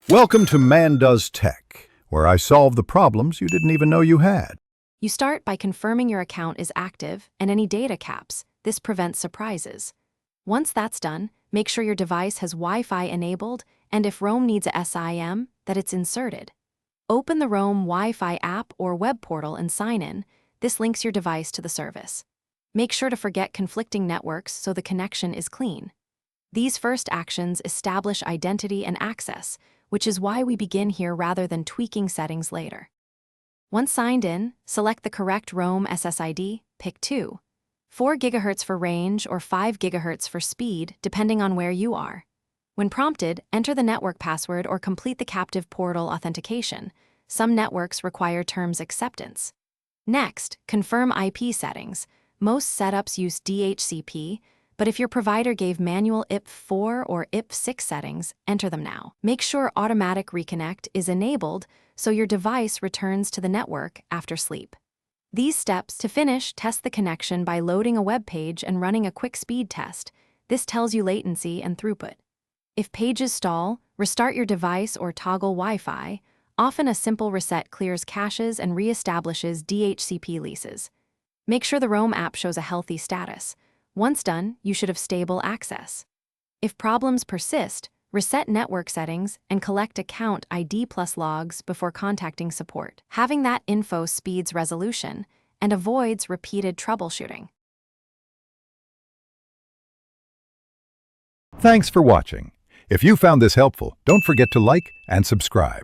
Welcome to Man Does Tech, where I solve the problems you didn't even know you had. You start by confirming your account is active and any data caps. This prevents surprises. Once that's done, make sure your device has Wi-Fi enabled and if Roam needs a SIM, that it's inserted. Open the Roam Wi-Fi app or web portal and sign in. This links your device to the service. Make sure to forget conflicting networks so the connection is clean. These first actions establish identity and access, which is why we begin here rather than tweaking settings later. Once signed in, select the correct Roam SSID, pick 2. 4 GHz for range or 5 GHz for speed, depending on where you are. When prompted, enter the network password or complete the captive portal authentication. Some networks require terms acceptance. Next, confirm IP settings. Most setups use DHCP, but if your provider gave manual IP4 or IP6 settings, enter them now. Make sure automatic reconnect is enabled so your device returns to the network after sleep. These steps to finish, test the connection by loading a web page and running a quick speed test. This tells you latency and throughput. If pages stall, restart your device or toggle Wi-Fi. Often a simple reset clears caches and reestablishes DHCP leases. Make sure the Roam app shows a healthy status. Once done, you should have stable access. If problems persist, reset network settings and collect account ID plus logs before contacting support. Having that info speeds resolution and avoids repeated troubleshooting. Thanks for watching. If you found this helpful, don't forget to like and subscribe.